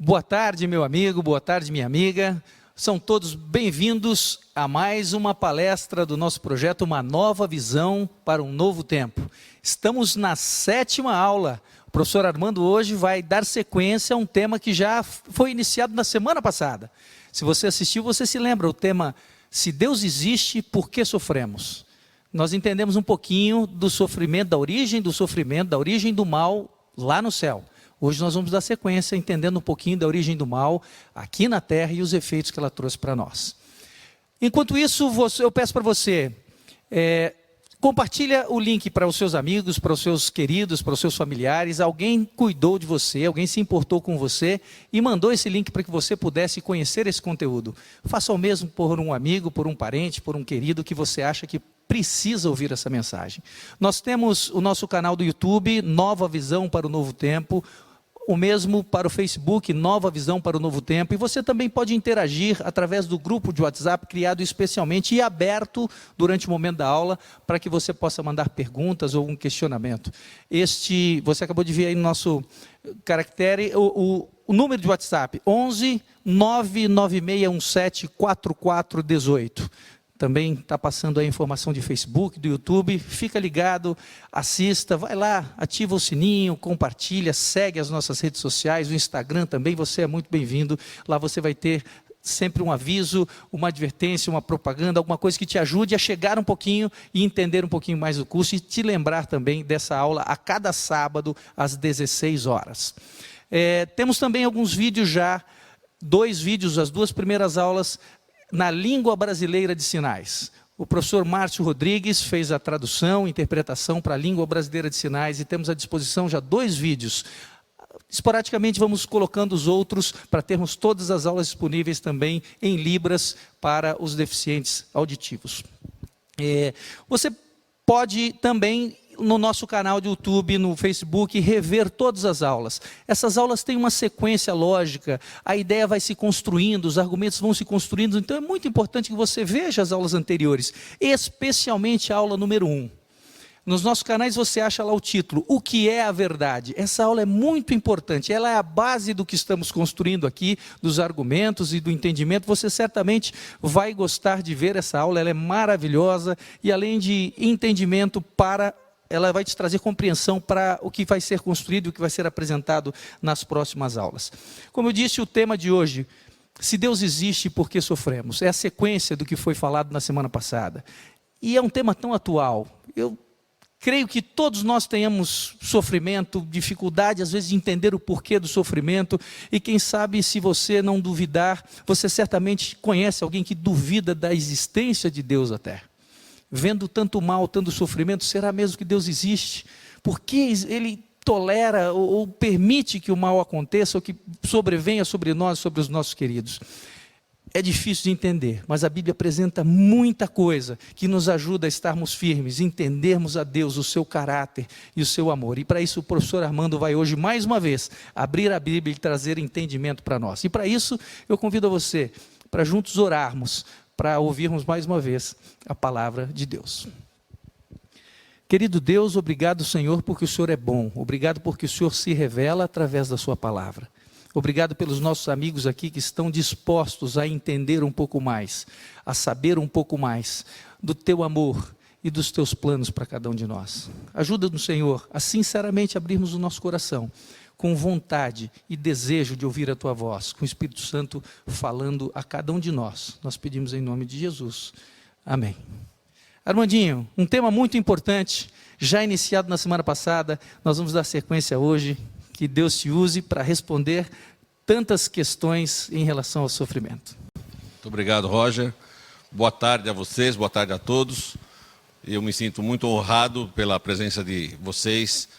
Boa tarde, meu amigo, boa tarde, minha amiga. São todos bem-vindos a mais uma palestra do nosso projeto Uma Nova Visão para um Novo Tempo. Estamos na 7ª aula. O professor Armando hoje vai dar sequência a um tema que já foi iniciado na semana passada. Se você assistiu, você se lembra, o tema Se Deus existe, por que sofremos? Nós entendemos um pouquinho do sofrimento, da origem do mal lá no céu. Hoje nós vamos dar sequência, entendendo um pouquinho da origem do mal aqui na terra e os efeitos que ela trouxe para nós. Enquanto isso, eu peço para você, compartilha o link para os seus amigos, para os seus queridos, para os seus familiares. Alguém cuidou de você, alguém se importou com você e mandou esse link para que você pudesse conhecer esse conteúdo. Faça o mesmo por um amigo, por um parente, por um querido que você acha que precisa ouvir essa mensagem. Nós temos o nosso canal do YouTube, Nova Visão para o Novo Tempo, o mesmo para o Facebook, Nova Visão para o Novo Tempo, e você também pode interagir através do grupo de WhatsApp criado especialmente e aberto durante o momento da aula, para que você possa mandar perguntas ou um questionamento. Você acabou de ver aí no nosso caractere, o número de WhatsApp, 11 99617 4418. Também está passando a informação de Facebook, do YouTube. Fica ligado, assista, vai lá, ativa o sininho, compartilha, segue as nossas redes sociais, o Instagram também, você é muito bem-vindo. Lá você vai ter sempre um aviso, uma advertência, uma propaganda, alguma coisa que te ajude a chegar um pouquinho e entender um pouquinho mais do curso e te lembrar também dessa aula a cada sábado às 16 horas. Temos também alguns vídeos já, 2 vídeos, as 2 primeiras aulas na língua brasileira de sinais. O professor Márcio Rodrigues fez a tradução, interpretação para a língua brasileira de sinais e temos à disposição já 2 vídeos. Esporadicamente vamos colocando os outros para termos todas as aulas disponíveis também em Libras para os deficientes auditivos. Você pode também no nosso canal de YouTube, no Facebook, rever todas as aulas. Essas aulas têm uma sequência lógica, a ideia vai se construindo, os argumentos vão se construindo, então é muito importante que você veja as aulas anteriores, especialmente a aula número 1. Nos nossos canais você acha lá o título, O que é a verdade? Essa aula é muito importante, ela é a base do que estamos construindo aqui, dos argumentos e do entendimento. Você certamente vai gostar de ver essa aula, ela é maravilhosa e além de entendimento ela vai te trazer compreensão para o que vai ser construído, o que vai ser apresentado nas próximas aulas. Como eu disse, o tema de hoje, se Deus existe, por que sofremos? É a sequência do que foi falado na semana passada. E é um tema tão atual. Eu creio que todos nós tenhamos sofrimento, dificuldade, às vezes, de entender o porquê do sofrimento. E quem sabe, se você não duvidar, você certamente conhece alguém que duvida da existência de Deus até. Vendo tanto mal, tanto sofrimento, será mesmo que Deus existe? Por que Ele tolera ou permite que o mal aconteça, ou que sobrevenha sobre nós, sobre os nossos queridos? É difícil de entender, mas a Bíblia apresenta muita coisa que nos ajuda a estarmos firmes, entendermos a Deus, o seu caráter e o seu amor. E para isso o professor Armando vai hoje, mais uma vez, abrir a Bíblia e trazer entendimento para nós. E para isso eu convido a você, para juntos orarmos, para ouvirmos mais uma vez a palavra de Deus. Querido Deus, obrigado, Senhor, porque o Senhor é bom. Obrigado porque o Senhor se revela através da sua palavra. Obrigado pelos nossos amigos aqui que estão dispostos a entender um pouco mais, a saber um pouco mais do teu amor e dos teus planos para cada um de nós. Ajuda-nos, Senhor, a sinceramente abrirmos o nosso coração, com vontade e desejo de ouvir a Tua voz, com o Espírito Santo falando a cada um de nós. Nós pedimos em nome de Jesus. Amém. Armandinho, um tema muito importante, já iniciado na semana passada, nós vamos dar sequência hoje, que Deus te use para responder tantas questões em relação ao sofrimento. Muito obrigado, Roger. Boa tarde a vocês, boa tarde a todos. Eu me sinto muito honrado pela presença de vocês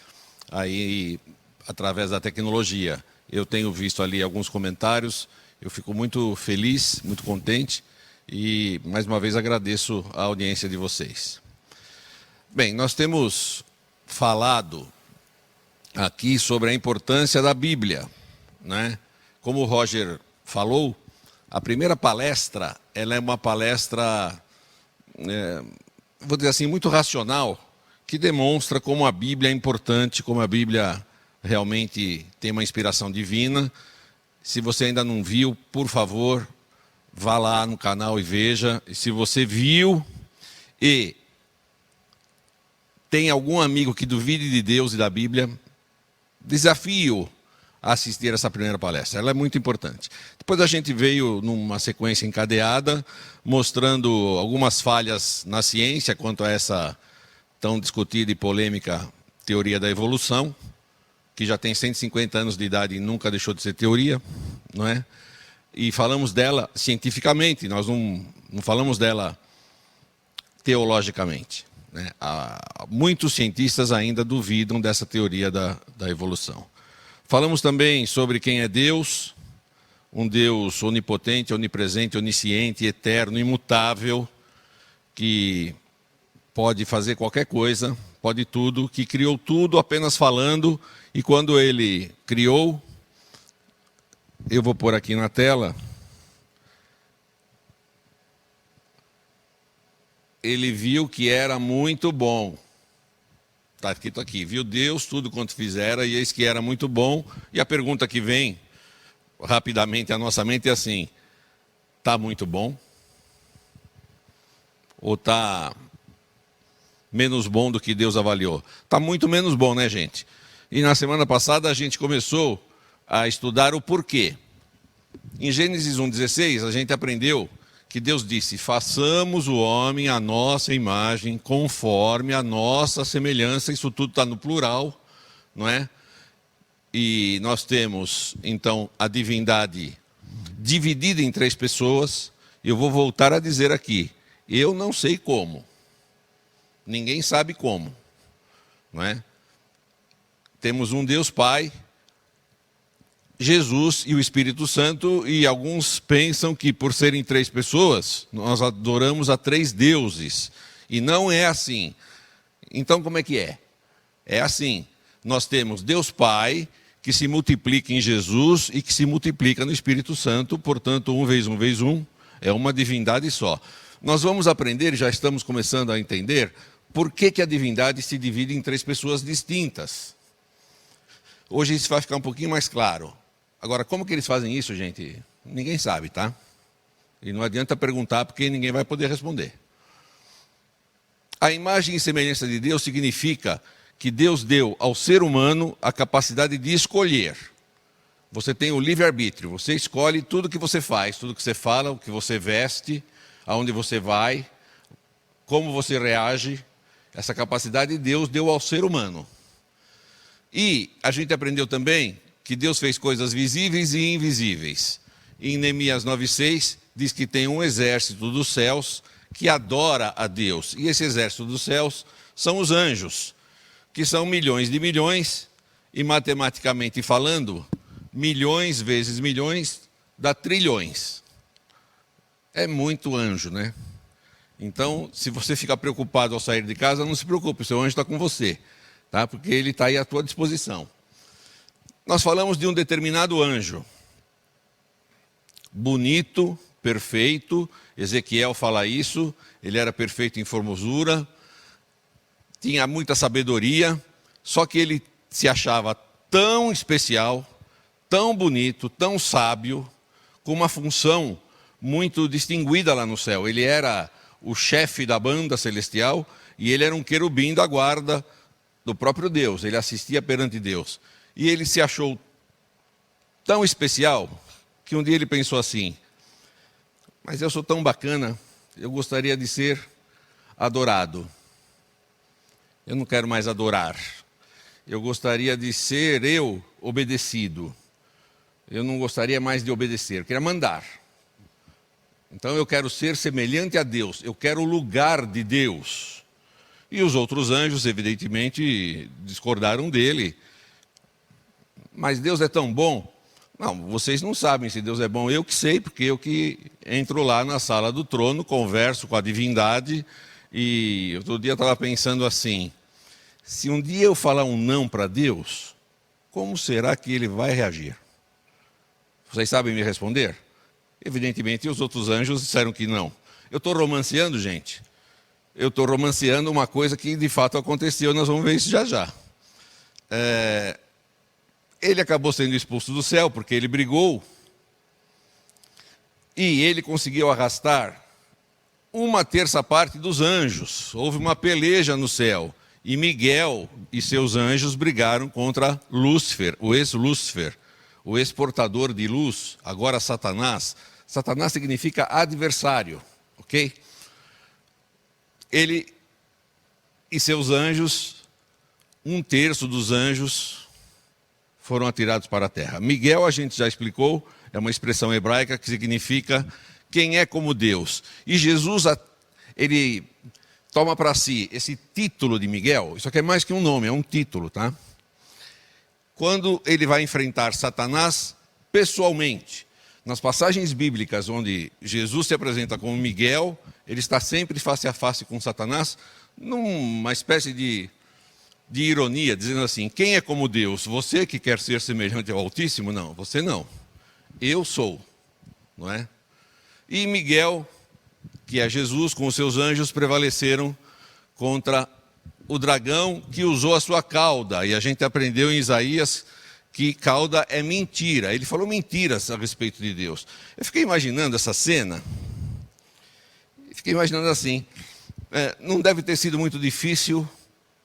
aí através da tecnologia. Eu tenho visto ali alguns comentários, eu fico muito feliz, muito contente e mais uma vez agradeço a audiência de vocês. Bem, nós temos falado aqui sobre a importância da Bíblia, né? Como o Roger falou, a primeira palestra, ela é uma palestra, vou dizer assim, muito racional, que demonstra como a Bíblia é importante, como a Bíblia realmente tem uma inspiração divina Se você ainda não viu, por favor, vá lá no canal e veja. E se você viu e tem algum amigo que duvide de Deus e da Bíblia, desafio a assistir essa primeira palestra. Ela é muito importante. Depois a gente veio numa sequência encadeada, mostrando algumas falhas na ciência quanto a essa tão discutida e polêmica teoria da evolução, que já tem 150 anos de idade e nunca deixou de ser teoria, não é? E falamos dela cientificamente, nós não falamos dela teologicamente, né? Muitos cientistas ainda duvidam dessa teoria da evolução. Falamos também sobre quem é Deus, um Deus onipotente, onipresente, onisciente, eterno, imutável, que pode fazer qualquer coisa, pode tudo, que criou tudo apenas falando, e quando ele criou, eu vou pôr aqui na tela, ele viu que era muito bom. Está escrito aqui, viu Deus tudo quanto fizera, e eis que era muito bom. E a pergunta que vem rapidamente à nossa mente é assim: está muito bom? Ou está menos bom do que Deus avaliou? Está muito menos bom, né, gente? E na semana passada a gente começou a estudar o porquê. Em Gênesis 1,16 a gente aprendeu que Deus disse: façamos o homem à nossa imagem, conforme a nossa semelhança. Isso tudo está no plural, não é? E nós temos, então, a divindade dividida em 3 pessoas. Eu vou voltar a dizer aqui, eu não sei como. Ninguém sabe como, não é? Temos um Deus Pai, Jesus e o Espírito Santo, e alguns pensam que por serem 3 pessoas, nós adoramos a 3 deuses. E não é assim. Então como é que é? É assim, nós temos Deus Pai, que se multiplica em Jesus e que se multiplica no Espírito Santo, portanto 1 vezes 1 vezes 1 é uma divindade só. Nós vamos aprender, já estamos começando a entender, por que a divindade se divide em 3 pessoas distintas. Hoje isso vai ficar um pouquinho mais claro. Agora, como que eles fazem isso, gente? Ninguém sabe, tá? E não adianta perguntar, porque ninguém vai poder responder. A imagem e semelhança de Deus significa que Deus deu ao ser humano a capacidade de escolher. Você tem o livre-arbítrio, você escolhe tudo que você faz, tudo que você fala, o que você veste, aonde você vai, como você reage. Essa capacidade Deus deu ao ser humano. E a gente aprendeu também que Deus fez coisas visíveis e invisíveis. Em Neemias 9,6 diz que tem um exército dos céus que adora a Deus. E esse exército dos céus são os anjos, que são milhões de milhões, e matematicamente falando, milhões vezes milhões dá trilhões. É muito anjo, né? Então, se você ficar preocupado ao sair de casa, não se preocupe, o seu anjo está com você, tá? Porque ele está aí à tua disposição. Nós falamos de um determinado anjo, bonito, perfeito. Ezequiel fala isso, ele era perfeito em formosura, tinha muita sabedoria, só que ele se achava tão especial, tão bonito, tão sábio, com uma função muito distinguida lá no céu. Ele era o chefe da banda celestial e ele era um querubim da guarda do próprio Deus, ele assistia perante Deus. E ele se achou tão especial que um dia ele pensou assim: mas eu sou tão bacana, eu gostaria de ser adorado. Eu não quero mais adorar. Eu gostaria de ser eu obedecido. Eu não gostaria mais de obedecer, eu queria mandar. Então eu quero ser semelhante a Deus, eu quero o lugar de Deus. E os outros anjos, evidentemente, discordaram dele. Mas Deus é tão bom? Não, vocês não sabem se Deus é bom. Eu que sei, porque eu que entro lá na sala do trono, converso com a divindade. E outro dia eu estava pensando assim: se um dia eu falar um não para Deus, como será que ele vai reagir? Vocês sabem me responder? Evidentemente, os outros anjos disseram que não. Eu estou romanceando, gente. Eu estou romanceando uma coisa que de fato aconteceu, nós vamos ver isso já já. Ele acabou sendo expulso do céu, porque ele brigou E ele conseguiu arrastar 1/3 dos anjos. Houve uma peleja no céu. E Miguel e seus anjos brigaram contra Lúcifer, o ex-Lúcifer, o ex-portador de luz, agora Satanás. Satanás significa adversário, ok? Ele e seus anjos, 1/3 dos anjos foram atirados para a terra. Miguel, a gente já explicou, é uma expressão hebraica que significa quem é como Deus. E Jesus, ele toma para si esse título de Miguel. Isso aqui é mais que um nome, é um título, tá? Quando ele vai enfrentar Satanás pessoalmente. Nas passagens bíblicas onde Jesus se apresenta como Miguel, ele está sempre face a face com Satanás, numa espécie de ironia, dizendo assim: quem é como Deus? Você que quer ser semelhante ao Altíssimo? Não, você não. Eu sou, não é? E Miguel, que é Jesus, com os seus anjos, prevaleceram contra o dragão que usou a sua cauda. E a gente aprendeu em Isaías que cauda é mentira. Ele falou mentiras a respeito de Deus. Eu fiquei imaginando essa cena. Fiquei imaginando assim. Não deve ter sido muito difícil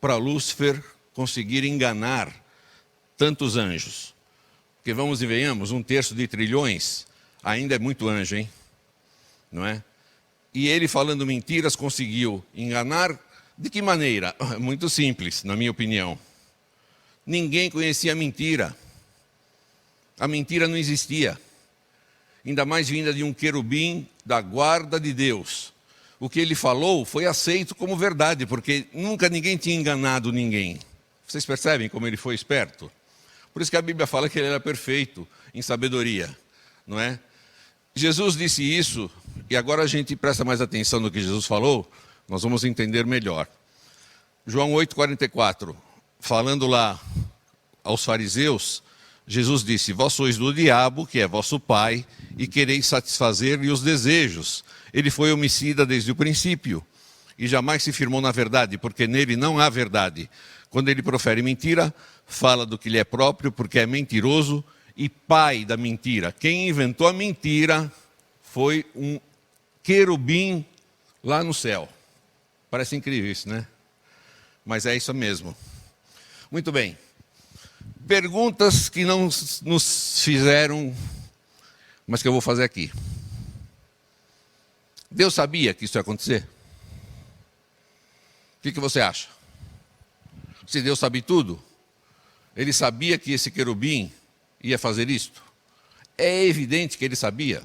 para Lúcifer conseguir enganar tantos anjos. Porque vamos e venhamos, 1/3 de trilhões ainda é muito anjo, hein? Não é? E ele, falando mentiras, conseguiu enganar. De que maneira? Muito simples, na minha opinião. Ninguém conhecia a mentira. A mentira não existia. Ainda mais vinda de um querubim da guarda de Deus. O que ele falou foi aceito como verdade, porque nunca ninguém tinha enganado ninguém. Vocês percebem como ele foi esperto? Por isso que a Bíblia fala que ele era perfeito em sabedoria, não é? Jesus disse isso, e agora a gente presta mais atenção no que Jesus falou, nós vamos entender melhor. João 8,44, falando lá aos fariseus, Jesus disse: vós sois do diabo, que é vosso pai, e quereis satisfazer-lhe os desejos. Ele foi homicida desde o princípio, e jamais se firmou na verdade, porque nele não há verdade. Quando ele profere mentira, fala do que lhe é próprio, porque é mentiroso e pai da mentira. Quem inventou a mentira foi um querubim lá no céu. Parece incrível isso, né? Mas é isso mesmo. Muito bem. Perguntas que não nos fizeram, mas que eu vou fazer aqui. Deus sabia que isso ia acontecer? O que você acha? Se Deus sabe tudo, ele sabia que esse querubim ia fazer isto? É evidente que ele sabia.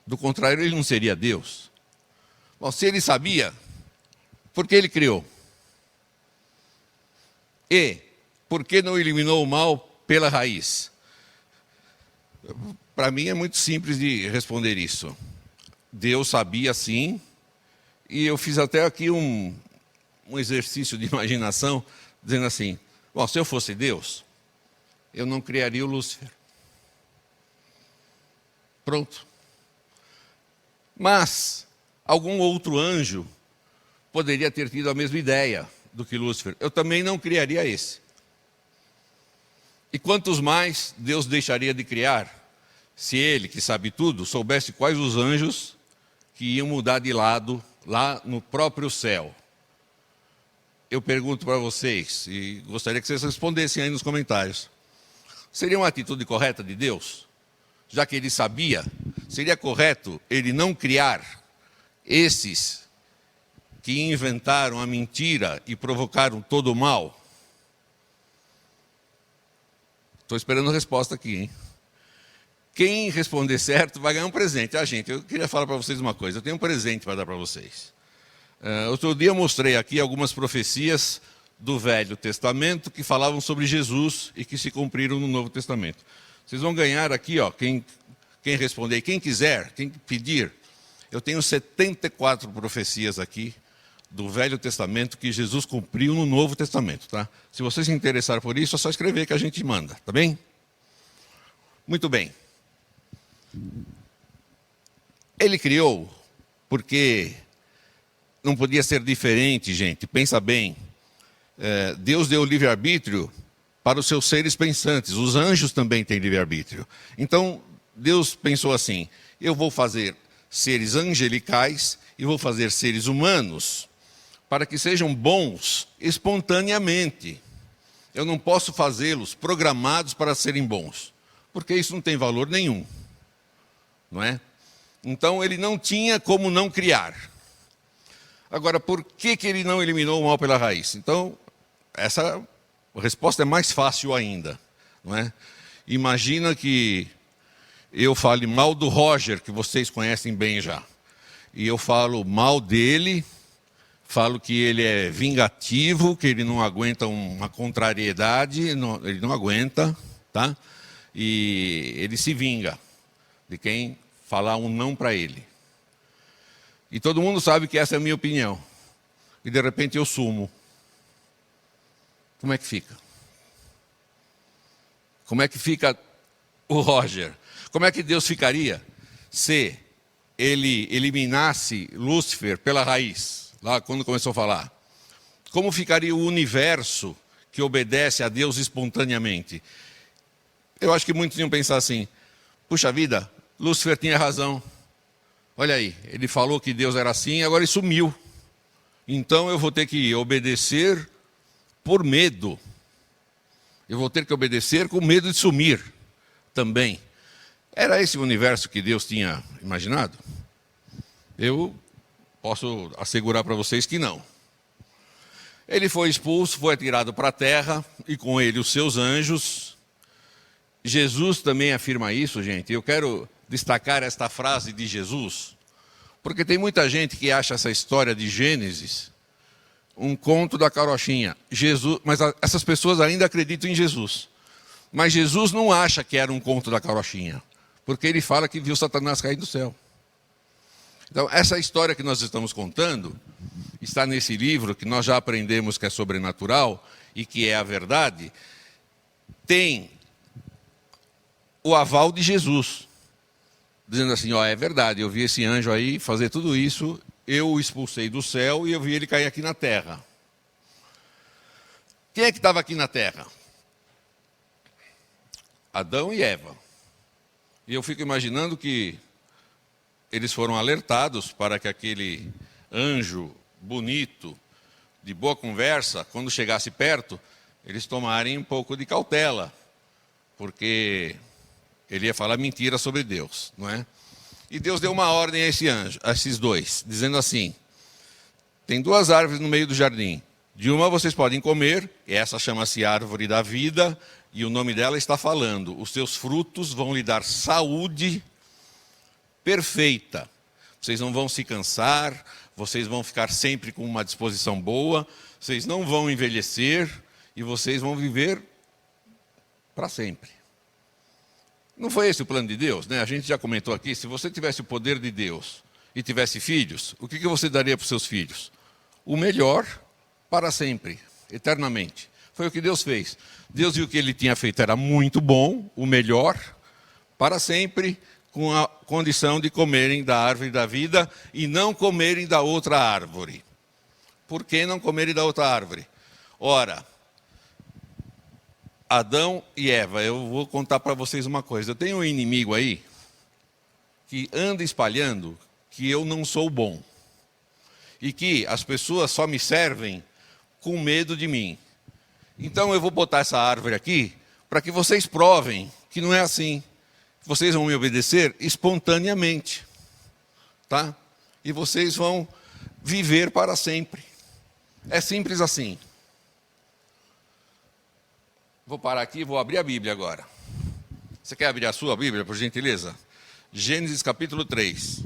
Do contrário, ele não seria Deus. Bom, se ele sabia, por que ele criou? E por que não eliminou o mal pela raiz? Para mim é muito simples de responder isso. Deus sabia sim, e eu fiz até aqui um exercício de imaginação, dizendo assim: bom, se eu fosse Deus, eu não criaria o Lúcifer. Pronto. Mas algum outro anjo poderia ter tido a mesma ideia do que Lúcifer. Eu também não criaria esse. E quantos mais Deus deixaria de criar, se ele, que sabe tudo, soubesse quais os anjos que iam mudar de lado lá no próprio céu? Eu pergunto para vocês, e gostaria que vocês respondessem aí nos comentários: seria uma atitude correta de Deus? Já que ele sabia, seria correto ele não criar esses que inventaram a mentira e provocaram todo o mal? Estou esperando a resposta aqui, hein? Quem responder certo vai ganhar um presente. Gente, eu queria falar para vocês uma coisa. Eu tenho um presente para dar para vocês. Outro dia eu mostrei aqui algumas profecias do Velho Testamento que falavam sobre Jesus e que se cumpriram no Novo Testamento. Vocês vão ganhar aqui, ó, quem responder, quem quiser, quem pedir. Eu tenho 74 profecias aqui do Velho Testamento que Jesus cumpriu no Novo Testamento, tá? Se vocês se interessarem por isso, é só escrever que a gente manda, tá bem? Muito bem. Ele criou porque não podia ser diferente, gente. Pensa bem. Deus deu livre-arbítrio para os seus seres pensantes. Os anjos também têm livre-arbítrio. Então, Deus pensou assim: eu vou fazer seres angelicais e vou fazer seres humanos para que sejam bons espontaneamente. Eu não posso fazê-los programados para serem bons, porque isso não tem valor nenhum, não é? Então ele não tinha como não criar. Agora, por que ele não eliminou o mal pela raiz? Então, essa resposta é mais fácil ainda, não é? Imagina que eu fale mal do Roger, que vocês conhecem bem já, e eu falo mal dele, falo que ele é vingativo, que ele não aguenta uma contrariedade, ele não aguenta, tá? E ele se vinga de quem falar um não para ele. E todo mundo sabe que essa é a minha opinião. E de repente eu sumo. Como é que fica? Como é que fica o Roger? Como é que Deus ficaria se ele eliminasse Lúcifer pela raiz, lá quando começou a falar? Como ficaria o universo que obedece a Deus espontaneamente? Eu acho que muitos iam pensar assim, puxa vida, Lúcifer tinha razão. Olha aí, ele falou que Deus era assim, agora ele sumiu. Então eu vou ter que obedecer por medo. Eu vou ter que obedecer com medo de sumir também. Era esse o universo que Deus tinha imaginado? Eu posso assegurar para vocês que não. Ele foi expulso, foi atirado para a terra, e com ele os seus anjos. Jesus também afirma isso, gente. Eu quero destacar esta frase de Jesus, porque tem muita gente que acha essa história de Gênesis um conto da carochinha. Mas essas pessoas ainda acreditam em Jesus. Mas Jesus não acha que era um conto da carochinha, porque ele fala que viu Satanás cair do céu. Então, essa história que nós estamos contando está nesse livro, que nós já aprendemos que é sobrenatural e que é a verdade, tem o aval de Jesus, dizendo assim, ó, é verdade, eu vi esse anjo aí fazer tudo isso, eu o expulsei do céu e eu vi ele cair aqui na terra. Quem é que estava aqui na terra? Adão e Eva. E eu fico imaginando que eles foram alertados para que aquele anjo bonito, de boa conversa, quando chegasse perto, eles tomarem um pouco de cautela, porque ele ia falar mentira sobre Deus, não é? E Deus deu uma ordem a esse anjo, a esses dois, dizendo assim, tem 2 árvores no meio do jardim, de uma vocês podem comer, e essa chama-se árvore da vida, e o nome dela está falando, os seus frutos vão lhe dar saúde perfeita, vocês não vão se cansar, vocês vão ficar sempre com uma disposição boa, vocês não vão envelhecer, e vocês vão viver para sempre. Não foi esse o plano de Deus, né? A gente já comentou aqui, se você tivesse o poder de Deus e tivesse filhos, o que você daria para os seus filhos? O melhor para sempre, eternamente. Foi o que Deus fez. Deus viu que ele tinha feito era muito bom, o melhor, para sempre, com a condição de comerem da árvore da vida e não comerem da outra árvore. Por que não comerem da outra árvore? Ora, Adão e Eva, eu vou contar para vocês uma coisa. Eu tenho um inimigo aí que anda espalhando que eu não sou bom. E que as pessoas só me servem com medo de mim. Então eu vou botar essa árvore aqui para que vocês provem que não é assim. Vocês vão me obedecer espontaneamente. Tá? E vocês vão viver para sempre. É simples assim. Vou parar aqui e vou abrir a Bíblia agora. Você quer abrir a sua Bíblia, por gentileza? Gênesis capítulo 3.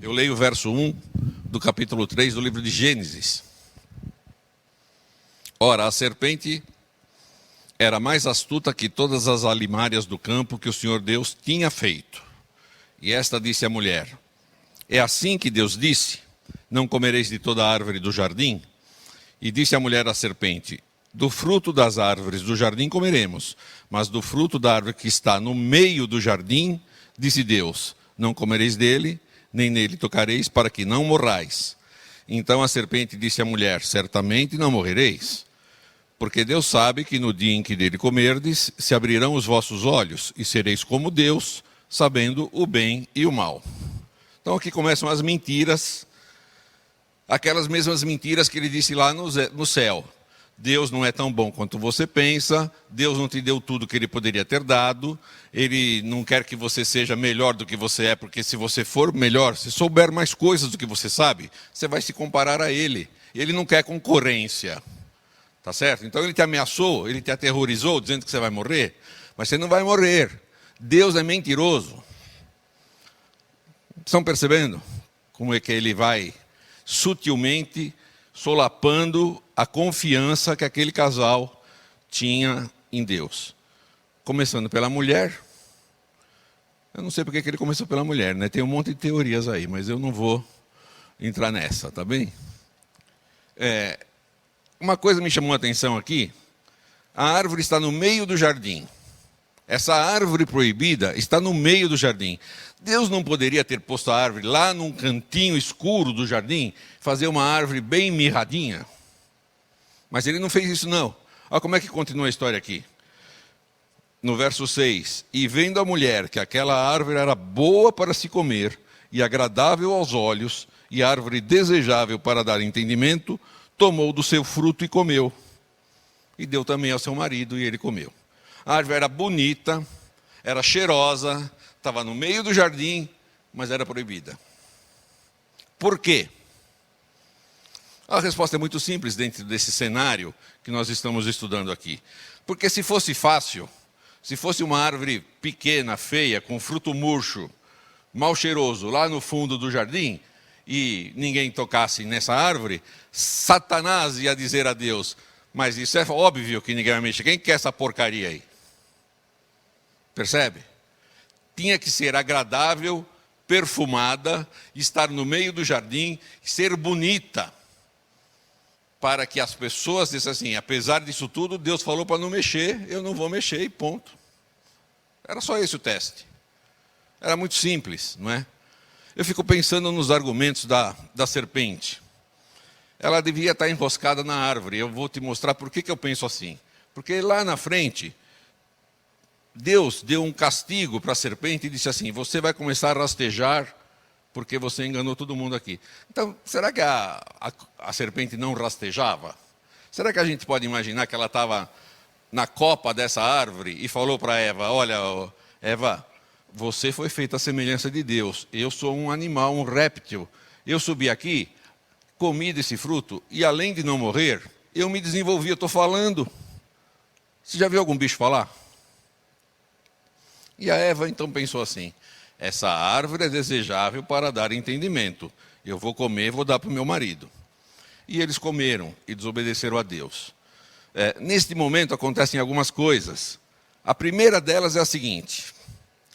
Eu leio o verso 1 do capítulo 3 do livro de Gênesis. Ora, a serpente era mais astuta que todas as alimárias do campo que o Senhor Deus tinha feito. E esta disse à mulher, é assim que Deus disse, não comereis de toda a árvore do jardim? E disse a mulher à serpente: do fruto das árvores do jardim comeremos, mas do fruto da árvore que está no meio do jardim, disse Deus: não comereis dele, nem nele tocareis, para que não morrais. Então a serpente disse à mulher: certamente não morrereis, porque Deus sabe que no dia em que dele comerdes, se abrirão os vossos olhos, e sereis como Deus, sabendo o bem e o mal. Então aqui começam as mentiras, aquelas mesmas mentiras que ele disse lá no céu. Deus não é tão bom quanto você pensa, Deus não te deu tudo que ele poderia ter dado, ele não quer que você seja melhor do que você é, porque se você for melhor, se souber mais coisas do que você sabe, você vai se comparar a ele. Ele não quer concorrência, tá certo? Então ele te ameaçou, ele te aterrorizou, dizendo que você vai morrer, mas você não vai morrer. Deus é mentiroso. Estão percebendo como é que ele vai sutilmente solapando a confiança que aquele casal tinha em Deus? Começando pela mulher. Eu não sei porque que ele começou pela mulher, né? Tem um monte de teorias aí, mas eu não vou entrar nessa, tá bem? Uma coisa me chamou a atenção aqui. A árvore está no meio do jardim. Essa árvore proibida está no meio do jardim. Deus não poderia ter posto a árvore lá num cantinho escuro do jardim, fazer uma árvore bem mirradinha? Mas ele não fez isso não. Olha como é que continua a história aqui. No verso 6. E vendo a mulher que aquela árvore era boa para se comer, e agradável aos olhos, e árvore desejável para dar entendimento, tomou do seu fruto e comeu. E deu também ao seu marido, e ele comeu. A árvore era bonita, era cheirosa, estava no meio do jardim, mas era proibida. Por quê? A resposta é muito simples dentro desse cenário que nós estamos estudando aqui. Porque se fosse fácil, se fosse uma árvore pequena, feia, com fruto murcho, mal cheiroso, lá no fundo do jardim, e ninguém tocasse nessa árvore, Satanás ia dizer a Deus: mas isso é óbvio que ninguém vai mexer, quem quer essa porcaria aí? Percebe? Tinha que ser agradável, perfumada, estar no meio do jardim, ser bonita, para que as pessoas dissessem assim: apesar disso tudo, Deus falou para não mexer, eu não vou mexer e ponto. Era só esse o teste. Era muito simples, não é? Eu fico pensando nos argumentos da serpente. Ela devia estar enroscada na árvore. Eu vou te mostrar por que eu penso assim. Porque lá na frente, Deus deu um castigo para a serpente e disse assim: você vai começar a rastejar porque você enganou todo mundo aqui. Então, será que a serpente não rastejava? Será que a gente pode imaginar que ela estava na copa dessa árvore e falou para Eva: olha, Eva, você foi feita à semelhança de Deus. Eu sou um animal, um réptil. Eu subi aqui, comi desse fruto e além de não morrer, eu me desenvolvi, eu estou falando. Você já viu algum bicho falar? E a Eva então pensou assim: essa árvore é desejável para dar entendimento. Eu vou comer, vou dar para o meu marido. E eles comeram e desobedeceram a Deus. Neste momento acontecem algumas coisas. A primeira delas é a seguinte.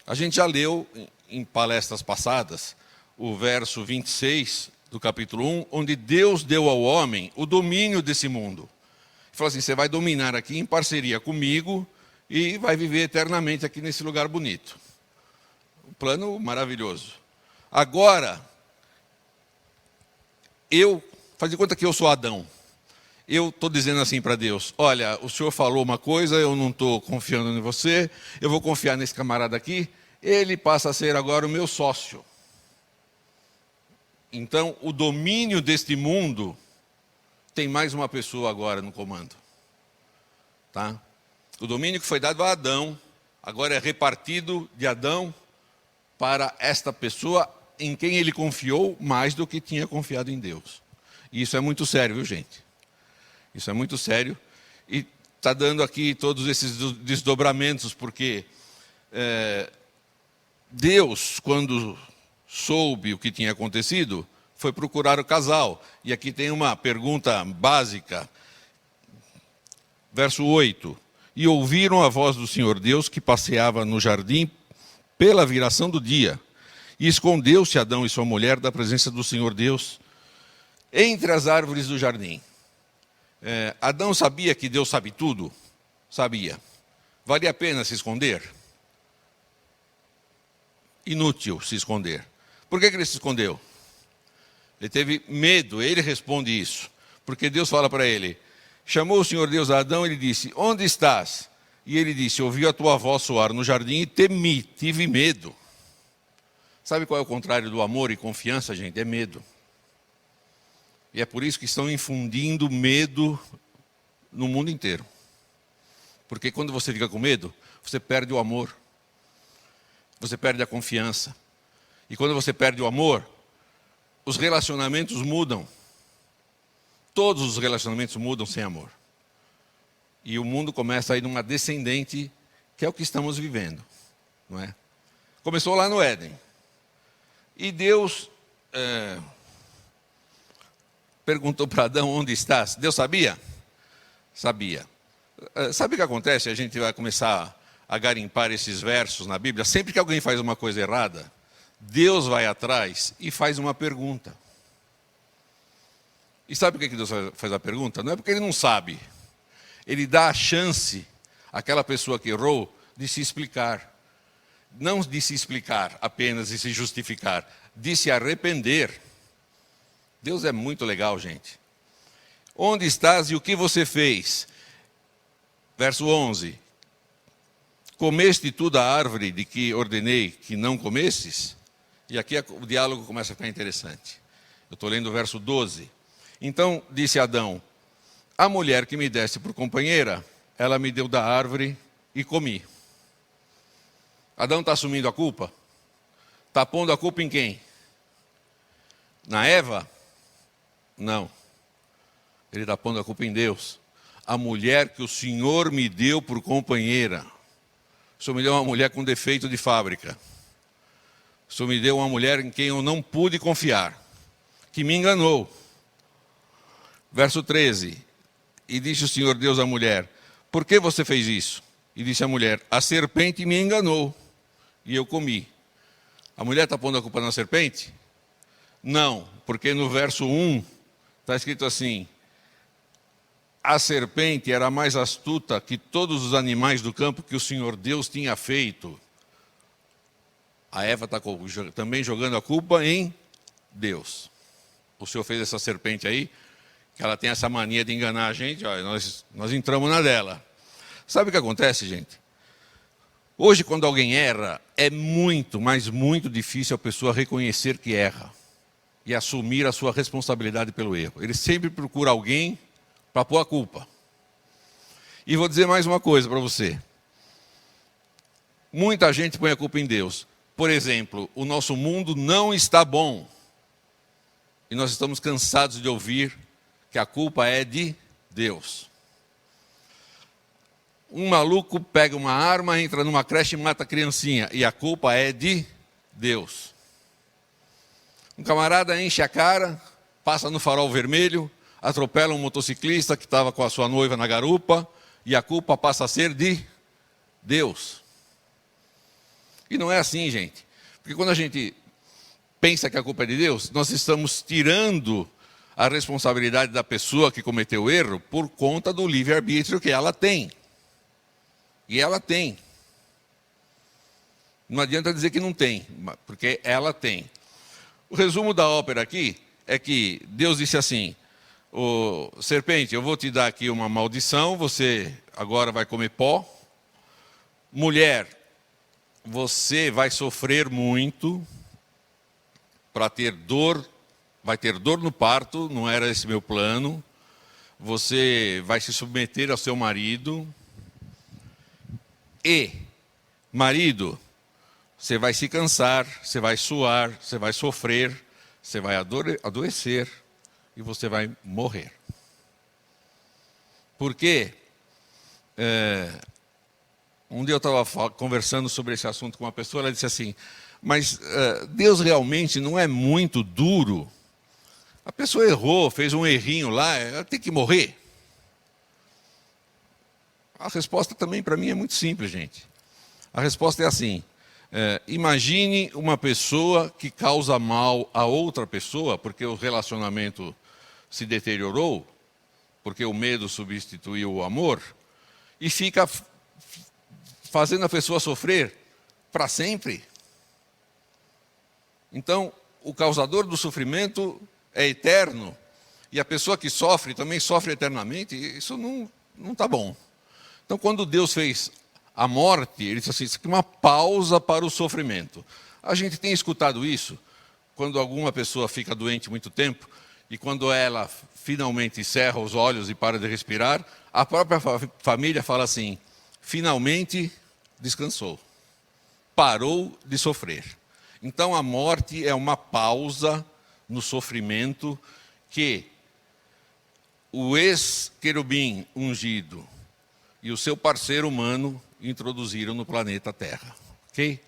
A gente já leu em palestras passadas o verso 26 do capítulo 1, onde Deus deu ao homem o domínio desse mundo. Ele falou assim: você vai dominar aqui em parceria comigo e vai viver eternamente aqui nesse lugar bonito. Um plano maravilhoso. Agora, faz de conta que eu sou Adão. Eu estou dizendo assim para Deus: olha, o senhor falou uma coisa, eu não estou confiando em você, eu vou confiar nesse camarada aqui, ele passa a ser agora o meu sócio. Então, o domínio deste mundo tem mais uma pessoa agora no comando. Tá? O domínio que foi dado a Adão, agora é repartido de Adão para esta pessoa em quem ele confiou mais do que tinha confiado em Deus. E isso é muito sério, viu, gente? Isso é muito sério. E está dando aqui todos esses desdobramentos, porque Deus, quando soube o que tinha acontecido, foi procurar o casal. E aqui tem uma pergunta básica. Verso 8. E ouviram a voz do Senhor Deus que passeava no jardim pela viração do dia. E escondeu-se Adão e sua mulher da presença do Senhor Deus entre as árvores do jardim. Adão sabia que Deus sabe tudo? Sabia. Valia a pena se esconder? Inútil se esconder. Por que ele se escondeu? Ele teve medo, ele responde isso. Porque Deus fala para ele, chamou o Senhor Deus a Adão e ele disse, onde estás? E ele disse, ouvi a tua voz soar no jardim e temi, tive medo. Sabe qual é o contrário do amor e confiança, gente? É medo. E é por isso que estão infundindo medo no mundo inteiro. Porque quando você fica com medo, você perde o amor. Você perde a confiança. E quando você perde o amor, os relacionamentos mudam. Todos os relacionamentos mudam sem amor. E o mundo começa a ir numa descendente, que é o que estamos vivendo. Não é? Começou lá no Éden. E Deus perguntou para Adão, onde estás? Deus sabia? Sabia. Sabe o que acontece? A gente vai começar a garimpar esses versos na Bíblia. Sempre que alguém faz uma coisa errada, Deus vai atrás e faz uma pergunta. E sabe por que Deus faz a pergunta? Não é porque ele não sabe. Ele dá a chance àquela pessoa que errou de se explicar. Não de se explicar apenas e se justificar, de se arrepender. Deus é muito legal, gente. Onde estás e o que você fez? Verso 11. Comeste tu da árvore de que ordenei que não comesses? E aqui o diálogo começa a ficar interessante. Eu estou lendo o verso 12. Então disse Adão, a mulher que me deste por companheira, ela me deu da árvore e comi. Adão está assumindo a culpa? Está pondo a culpa em quem? Na Eva? Não. Ele está pondo a culpa em Deus. A mulher que o Senhor me deu por companheira. O Senhor me deu uma mulher com defeito de fábrica. O Senhor me deu uma mulher em quem eu não pude confiar, que me enganou. Verso 13. E disse o Senhor Deus à mulher, por que você fez isso? E disse a mulher, a serpente me enganou e eu comi. A mulher está pondo a culpa na serpente? Não, porque no verso 1 está escrito assim, a serpente era mais astuta que todos os animais do campo que o Senhor Deus tinha feito. A Eva está também jogando a culpa em Deus. O Senhor fez essa serpente aí, que ela tem essa mania de enganar a gente, olha, nós entramos na dela. Sabe o que acontece, gente? Hoje, quando alguém erra, é muito, mas muito difícil a pessoa reconhecer que erra e assumir a sua responsabilidade pelo erro. Ele sempre procura alguém para pôr a culpa. E vou dizer mais uma coisa para você. Muita gente põe a culpa em Deus. Por exemplo, o nosso mundo não está bom. E nós estamos cansados de ouvir que a culpa é de Deus. Um maluco pega uma arma, entra numa creche e mata a criancinha. E a culpa é de Deus. Um camarada enche a cara, passa no farol vermelho, atropela um motociclista que estava com a sua noiva na garupa. E a culpa passa a ser de Deus. E não é assim, gente. Porque quando a gente pensa que a culpa é de Deus, nós estamos tirando a responsabilidade da pessoa que cometeu o erro por conta do livre-arbítrio que ela tem. E ela tem. Não adianta dizer que não tem, porque ela tem. O resumo da ópera aqui é que Deus disse assim, serpente, eu vou te dar aqui uma maldição, você agora vai comer pó. Mulher, você vai sofrer muito para ter dor, vai ter dor no parto, não era esse meu plano. Você vai se submeter ao seu marido. E, marido, você vai se cansar, você vai suar, você vai sofrer, você vai adoecer e você vai morrer. Porque um dia eu estava conversando sobre esse assunto com uma pessoa, ela disse assim, mas Deus realmente não é muito duro? A pessoa errou, fez um errinho lá, ela tem que morrer? A resposta também para mim é muito simples, gente. A resposta é assim, imagine uma pessoa que causa mal a outra pessoa, porque o relacionamento se deteriorou, porque o medo substituiu o amor, e fica fazendo a pessoa sofrer para sempre. Então, o causador do sofrimento é eterno, e a pessoa que sofre também sofre eternamente. Isso não está bom. Então, quando Deus fez a morte, ele disse assim, isso aqui é uma pausa para o sofrimento. A gente tem escutado isso, quando alguma pessoa fica doente muito tempo, e quando ela finalmente cerra os olhos e para de respirar, a própria família fala assim, finalmente descansou, parou de sofrer. Então a morte é uma pausa no sofrimento que o ex-querubim ungido e o seu parceiro humano introduziram no planeta Terra. Ok?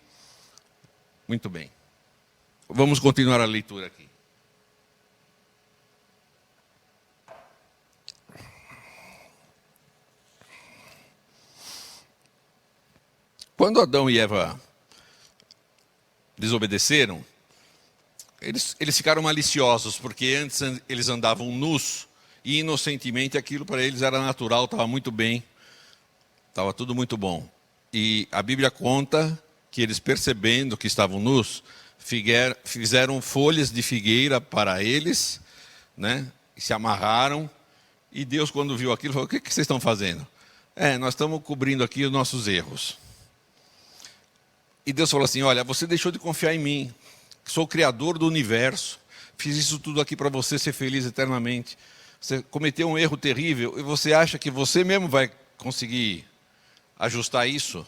Muito bem. Vamos continuar a leitura aqui. Quando Adão e Eva desobedeceram, eles ficaram maliciosos, porque antes eles andavam nus e inocentemente aquilo para eles era natural, estava muito bem, estava tudo muito bom. E a Bíblia conta que eles, percebendo que estavam nus, fizeram folhas de figueira para eles, né? E se amarraram. E Deus, quando viu aquilo, falou, o que vocês estão fazendo? Nós estamos cobrindo aqui os nossos erros. E Deus falou assim, olha, você deixou de confiar em mim, que sou o Criador do universo, fiz isso tudo aqui para você ser feliz eternamente. Você cometeu um erro terrível e você acha que você mesmo vai conseguir ajustar isso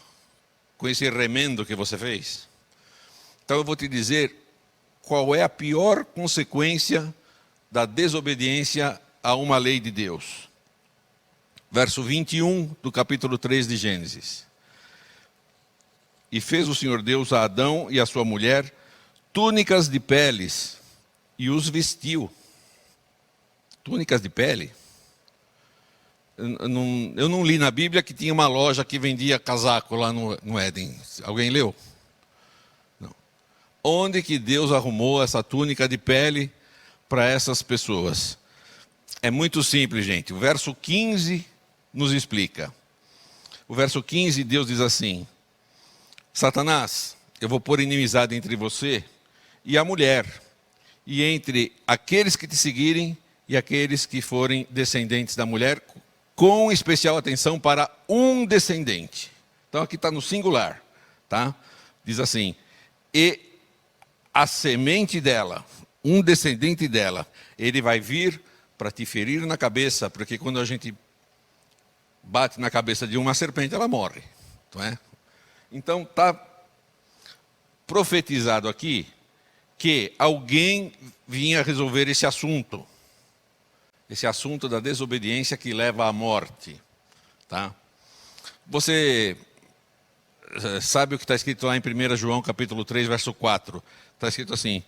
com esse remendo que você fez? Então eu vou te dizer qual é a pior consequência da desobediência a uma lei de Deus. Verso 21 do capítulo 3 de Gênesis. E fez o Senhor Deus a Adão e a sua mulher túnicas de peles e os vestiu. Túnicas de pele? Eu não li na Bíblia que tinha uma loja que vendia casaco lá no Éden. Alguém leu? Não. Onde que Deus arrumou essa túnica de pele para essas pessoas? É muito simples, gente. O verso 15 nos explica. O verso 15, Deus diz assim, Satanás, eu vou pôr inimizade entre você e a mulher, e entre aqueles que te seguirem e aqueles que forem descendentes da mulher, com especial atenção para um descendente. Então aqui está no singular, tá? Diz assim, e a semente dela, um descendente dela, ele vai vir para te ferir na cabeça, porque quando a gente bate na cabeça de uma serpente, ela morre, não é? Então está profetizado aqui que alguém vinha resolver esse assunto da desobediência que leva à morte. Tá? Você sabe o que está escrito lá em 1 João capítulo 3, verso 4? Está escrito assim,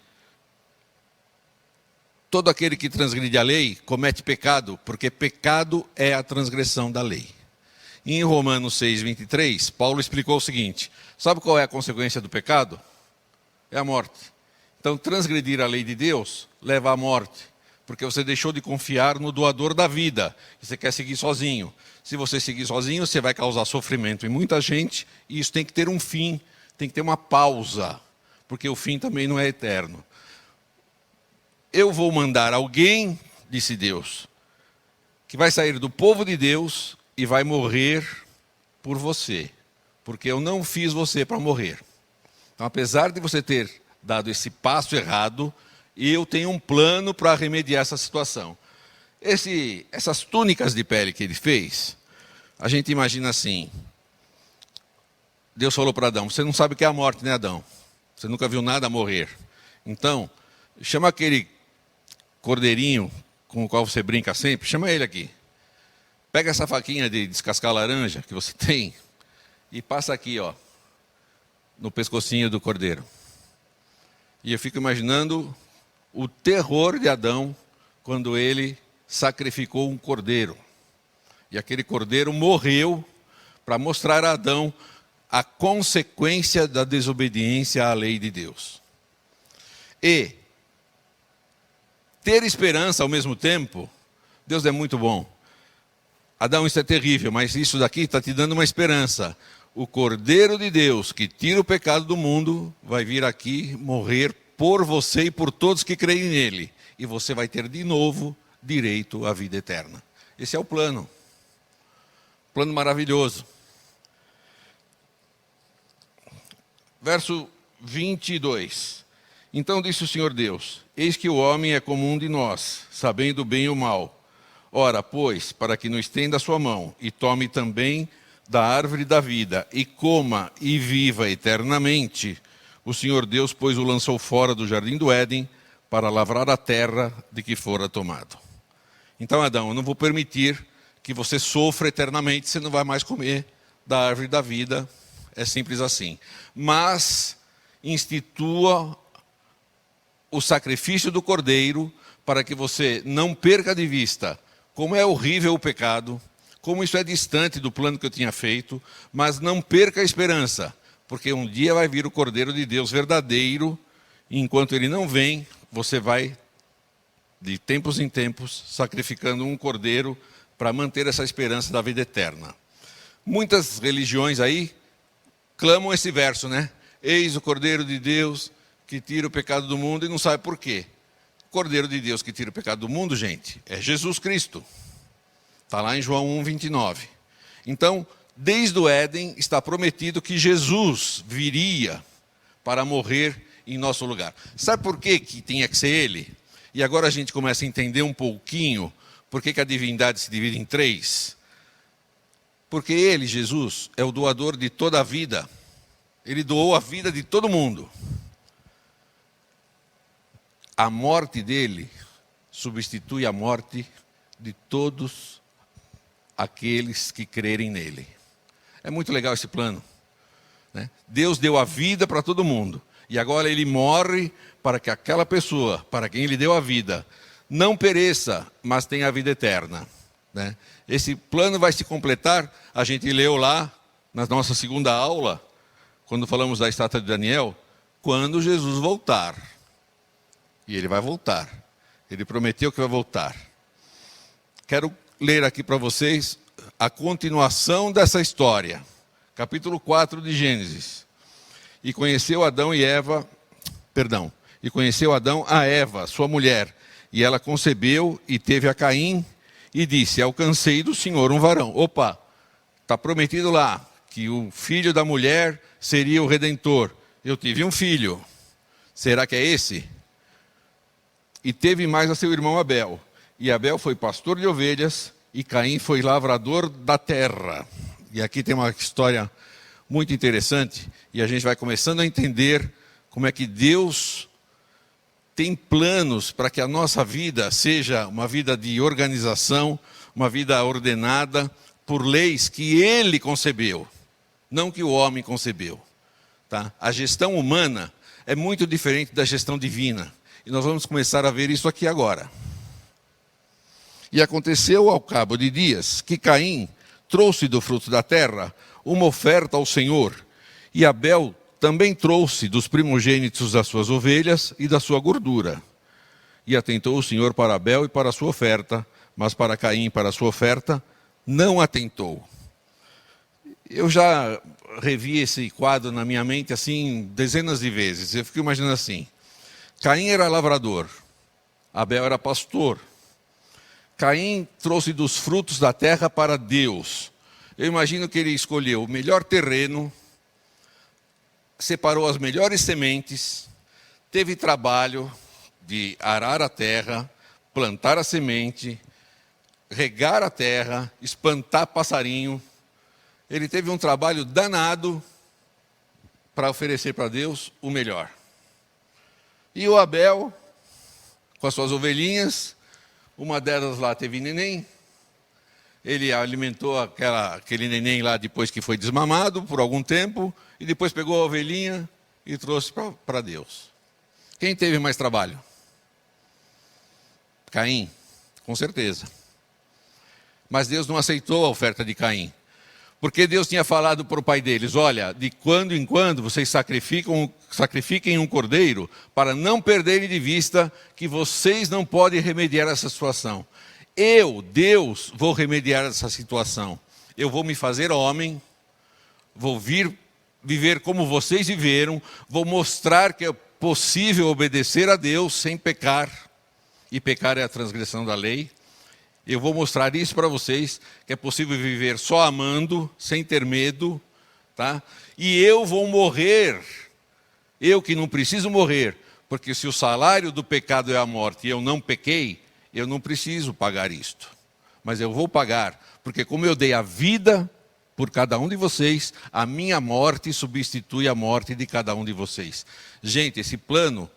todo aquele que transgride a lei comete pecado, porque pecado é a transgressão da lei. Em Romanos 6, 23, Paulo explicou o seguinte, sabe qual é a consequência do pecado? É a morte. Então, transgredir a lei de Deus leva à morte, porque você deixou de confiar no doador da vida, e você quer seguir sozinho. Se você seguir sozinho, você vai causar sofrimento em muita gente, e isso tem que ter um fim, tem que ter uma pausa, porque o fim também não é eterno. Eu vou mandar alguém, disse Deus, que vai sair do povo de Deus e vai morrer por você, porque eu não fiz você para morrer. Então, apesar de você ter dado esse passo errado, eu tenho um plano para remediar essa situação. Essas túnicas de pele que ele fez, a gente imagina assim, Deus falou para Adão, você não sabe o que é a morte, né, Adão? Você nunca viu nada morrer. Então, chama aquele cordeirinho com o qual você brinca sempre, chama ele aqui. Pega essa faquinha de descascar laranja que você tem e passa aqui, ó, no pescocinho do cordeiro. E eu fico imaginando o terror de Adão quando ele sacrificou um cordeiro. E aquele cordeiro morreu para mostrar a Adão a consequência da desobediência à lei de Deus. E ter esperança ao mesmo tempo, Deus é muito bom. Adão, isso é terrível, mas isso daqui está te dando uma esperança. O Cordeiro de Deus, que tira o pecado do mundo, vai vir aqui morrer por você e por todos que creem nele. E você vai ter de novo direito à vida eterna. Esse é o plano. Plano maravilhoso. Verso 22. Então disse o Senhor Deus: eis que o homem é como um de nós, sabendo o bem e o mal. Ora, pois, para que não estenda a sua mão, e tome também da árvore da vida, e coma e viva eternamente, o Senhor Deus, pois, o lançou fora do jardim do Éden, para lavrar a terra de que fora tomado. Então, Adão, eu não vou permitir que você sofra eternamente, você não vai mais comer da árvore da vida, é simples assim. Mas institua o sacrifício do Cordeiro, para que você não perca de vista como é horrível o pecado, como isso é distante do plano que eu tinha feito, mas não perca a esperança, porque um dia vai vir o Cordeiro de Deus verdadeiro, e enquanto ele não vem, você vai, de tempos em tempos, sacrificando um cordeiro para manter essa esperança da vida eterna. Muitas religiões aí clamam esse verso, né? Eis o Cordeiro de Deus que tira o pecado do mundo, e não sabe por quê. O Cordeiro de Deus que tira o pecado do mundo, gente, é Jesus Cristo. Está lá em João 1,29. Então, desde o Éden está prometido que Jesus viria para morrer em nosso lugar. Sabe por que tinha que ser ele? E agora a gente começa a entender um pouquinho por que a divindade se divide em três. Porque ele, Jesus, é o doador de toda a vida. Ele doou a vida de todo mundo. A morte dele substitui a morte de todos aqueles que crerem nele. É muito legal esse plano, né? Deus deu a vida para todo mundo. E agora ele morre para que aquela pessoa, para quem ele deu a vida, não pereça, mas tenha a vida eterna, né? Esse plano vai se completar, a gente leu lá, na nossa segunda aula, quando falamos da estátua de Daniel, quando Jesus voltar. E ele vai voltar. Ele prometeu que vai voltar. Quero ler aqui para vocês a continuação dessa história. Capítulo 4 de Gênesis. E conheceu Adão a Eva, sua mulher, e ela concebeu e teve a Caim, e disse: alcancei do Senhor um varão. Opa, está prometido lá que o filho da mulher seria o Redentor. Eu tive um filho. Será que é esse? E teve mais a seu irmão Abel. E Abel foi pastor de ovelhas, e Caim foi lavrador da terra. E aqui tem uma história muito interessante, e a gente vai começando a entender como é que Deus tem planos para que a nossa vida seja uma vida de organização, uma vida ordenada por leis que Ele concebeu, não que o homem concebeu. Tá? A gestão humana é muito diferente da gestão divina. E nós vamos começar a ver isso aqui agora. E aconteceu ao cabo de dias que Caim trouxe do fruto da terra uma oferta ao Senhor. E Abel também trouxe dos primogênitos das suas ovelhas e da sua gordura. E atentou o Senhor para Abel e para a sua oferta, mas para Caim e para a sua oferta não atentou. Eu já revi esse quadro na minha mente assim dezenas de vezes. Eu fico imaginando assim: Caim era lavrador, Abel era pastor. Caim trouxe dos frutos da terra para Deus. Eu imagino que ele escolheu o melhor terreno, separou as melhores sementes, teve trabalho de arar a terra, plantar a semente, regar a terra, espantar passarinho. Ele teve um trabalho danado para oferecer para Deus o melhor. E o Abel, com as suas ovelhinhas, uma delas lá teve neném. Ele alimentou aquele neném lá depois que foi desmamado por algum tempo, e depois pegou a ovelhinha e trouxe para Deus. Quem teve mais trabalho? Caim, com certeza. Mas Deus não aceitou a oferta de Caim. Porque Deus tinha falado para o pai deles: olha, de quando em quando vocês sacrifiquem um cordeiro, para não perderem de vista que vocês não podem remediar essa situação. Deus, vou remediar essa situação. Eu vou me fazer homem, vou viver como vocês viveram, vou mostrar que é possível obedecer a Deus sem pecar, e pecar é a transgressão da lei. Eu vou mostrar isso para vocês, que é possível viver só amando, sem ter medo, tá? E eu vou morrer, eu que não preciso morrer, porque se o salário do pecado é a morte e eu não pequei, eu não preciso pagar isto. Mas eu vou pagar, porque como eu dei a vida por cada um de vocês, a minha morte substitui a morte de cada um de vocês. Gente, esse plano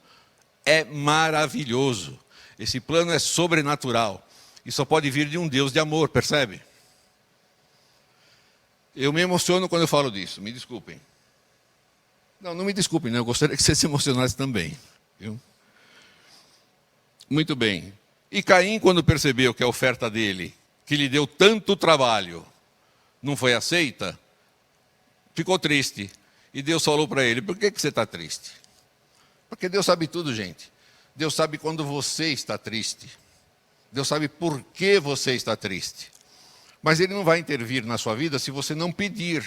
é maravilhoso. Esse plano é sobrenatural. E só pode vir de um Deus de amor, percebe? Eu me emociono quando eu falo disso, me desculpem. Não me desculpem, né? Eu gostaria que você se emocionasse também. Viu? Muito bem. E Caim, quando percebeu que a oferta dele, que lhe deu tanto trabalho, não foi aceita, ficou triste. E Deus falou para ele: por que você está triste? Porque Deus sabe tudo, gente. Deus sabe quando você está triste. Deus sabe por que você está triste. Mas Ele não vai intervir na sua vida se você não pedir.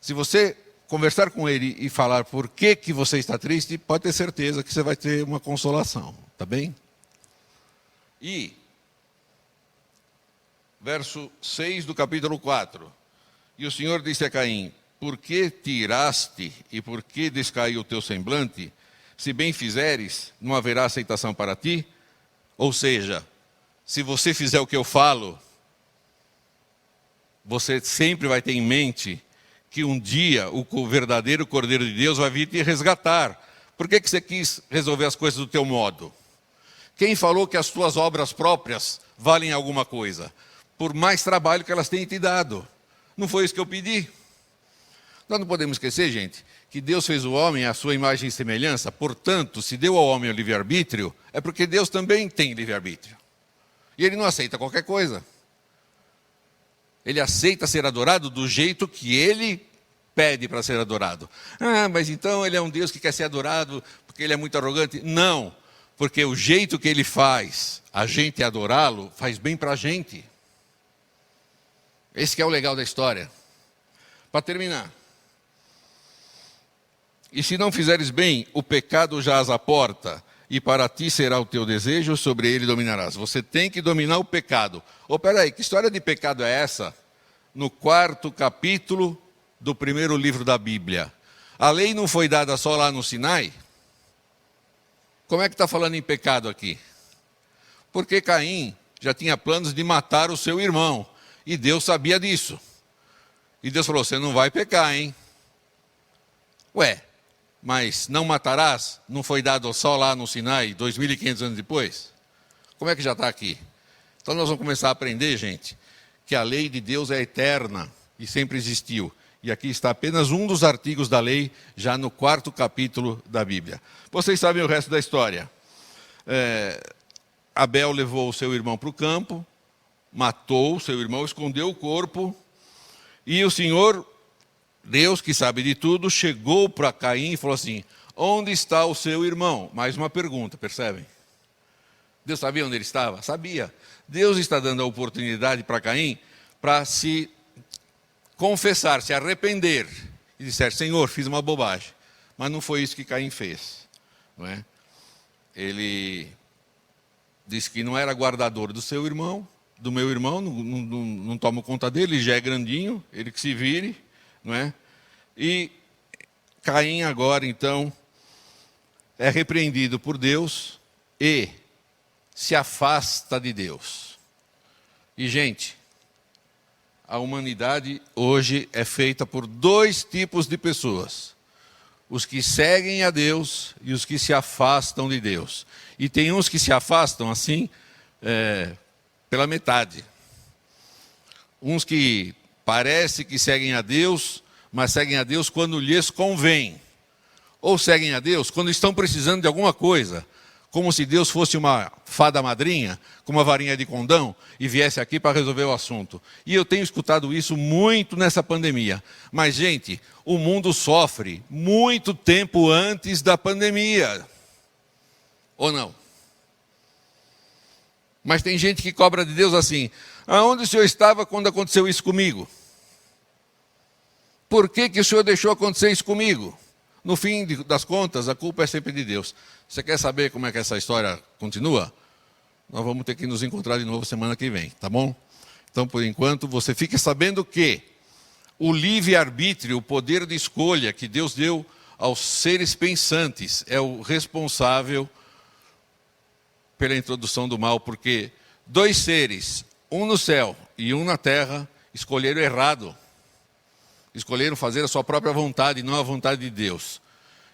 Se você conversar com Ele e falar por que você está triste, pode ter certeza que você vai ter uma consolação. Tá bem? E, verso 6 do capítulo 4. E o Senhor disse a Caim: por que tiraste e por que descaiu o teu semblante? Se bem fizeres, não haverá aceitação para ti? Ou seja, se você fizer o que eu falo, você sempre vai ter em mente que um dia o verdadeiro Cordeiro de Deus vai vir te resgatar. Por que você quis resolver as coisas do teu modo? Quem falou que as tuas obras próprias valem alguma coisa? Por mais trabalho que elas tenham te dado. Não foi isso que eu pedi. Nós não podemos esquecer, gente, que Deus fez o homem à sua imagem e semelhança. Portanto, se deu ao homem o livre-arbítrio, é porque Deus também tem livre-arbítrio. E Ele não aceita qualquer coisa. Ele aceita ser adorado do jeito que Ele pede para ser adorado. Ah, mas então Ele é um Deus que quer ser adorado porque Ele é muito arrogante. Não, porque o jeito que Ele faz a gente adorá-lo, faz bem para a gente. Esse que é o legal da história. Para terminar. E se não fizeres bem, o pecado jaz à porta, e para ti será o teu desejo, sobre ele dominarás. Você tem que dominar o pecado. Peraí, que história de pecado é essa? No 4º capítulo do 1º livro da Bíblia. A lei não foi dada só lá no Sinai? Como é que está falando em pecado aqui? Porque Caim já tinha planos de matar o seu irmão. E Deus sabia disso. E Deus falou: você não vai pecar, hein? Ué, mas não matarás? Não foi dado só lá no Sinai, 2.500 anos depois? Como é que já está aqui? Então nós vamos começar a aprender, gente, que a lei de Deus é eterna e sempre existiu. E aqui está apenas um dos artigos da lei, já no 4º capítulo da Bíblia. Vocês sabem o resto da história. Abel levou o seu irmão para o campo, matou o seu irmão, escondeu o corpo, e o Senhor, Deus que sabe de tudo, chegou para Caim e falou assim: onde está o seu irmão? Mais uma pergunta, percebem? Deus sabia onde ele estava? Sabia. Deus está dando a oportunidade para Caim para se confessar, se arrepender e disser: Senhor, fiz uma bobagem. Mas não foi isso que Caim fez, não é? Ele disse que não era guardador do seu irmão, do meu irmão, não tomo conta dele, ele já é grandinho, ele que se vire, não é? E Caim agora, então, é repreendido por Deus e se afasta de Deus. E, gente, a humanidade hoje é feita por 2 tipos de pessoas: os que seguem a Deus e os que se afastam de Deus. E tem uns que se afastam assim, pela metade. Uns que parece que seguem a Deus, mas seguem a Deus quando lhes convém. Ou seguem a Deus quando estão precisando de alguma coisa, como se Deus fosse uma fada madrinha, com uma varinha de condão, e viesse aqui para resolver o assunto. E eu tenho escutado isso muito nessa pandemia. Mas, gente, o mundo sofre muito tempo antes da pandemia. Ou não? Mas tem gente que cobra de Deus assim: aonde o Senhor estava quando aconteceu isso comigo? Por que o Senhor deixou acontecer isso comigo? No fim das contas, a culpa é sempre de Deus. Você quer saber como é que essa história continua? Nós vamos ter que nos encontrar de novo semana que vem, tá bom? Então, por enquanto, você fique sabendo que o livre-arbítrio, o poder de escolha que Deus deu aos seres pensantes, é o responsável pela introdução do mal, porque 2 seres, um no céu e um na terra, escolheram errado. Escolheram fazer a sua própria vontade, não a vontade de Deus.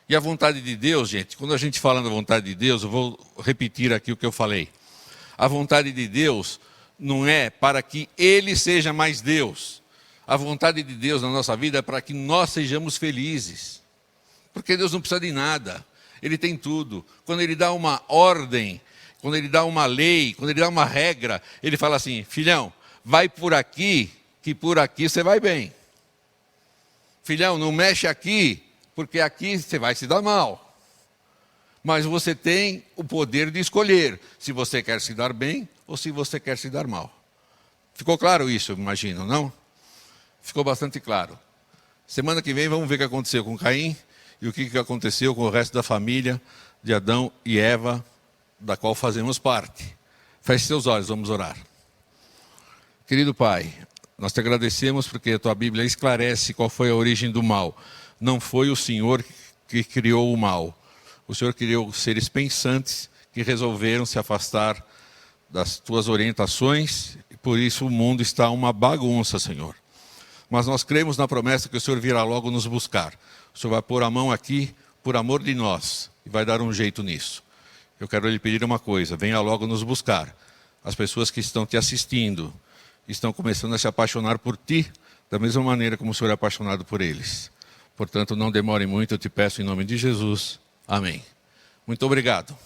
E a vontade de Deus, gente, quando a gente fala da vontade de Deus, eu vou repetir aqui o que eu falei. A vontade de Deus não é para que Ele seja mais Deus. A vontade de Deus na nossa vida é para que nós sejamos felizes. Porque Deus não precisa de nada. Ele tem tudo. Quando Ele dá uma ordem, quando Ele dá uma lei, quando Ele dá uma regra, Ele fala assim: filhão, vai por aqui, que por aqui você vai bem. Filhão, não mexe aqui, porque aqui você vai se dar mal. Mas você tem o poder de escolher se você quer se dar bem ou se você quer se dar mal. Ficou claro isso, eu imagino, não? Ficou bastante claro. Semana que vem vamos ver o que aconteceu com Caim e o que aconteceu com o resto da família de Adão e Eva, da qual fazemos parte. Feche seus olhos, vamos orar. Querido Pai, nós te agradecemos porque a tua Bíblia esclarece qual foi a origem do mal. Não foi o Senhor que criou o mal. O Senhor criou seres pensantes que resolveram se afastar das tuas orientações e por isso o mundo está uma bagunça, Senhor. Mas nós cremos na promessa que o Senhor virá logo nos buscar. O Senhor vai pôr a mão aqui por amor de nós e vai dar um jeito nisso. Eu quero lhe pedir uma coisa: venha logo nos buscar. As pessoas que estão te assistindo estão começando a se apaixonar por ti da mesma maneira como o Senhor é apaixonado por eles. Portanto, não demore muito, eu te peço em nome de Jesus. Amém. Muito obrigado.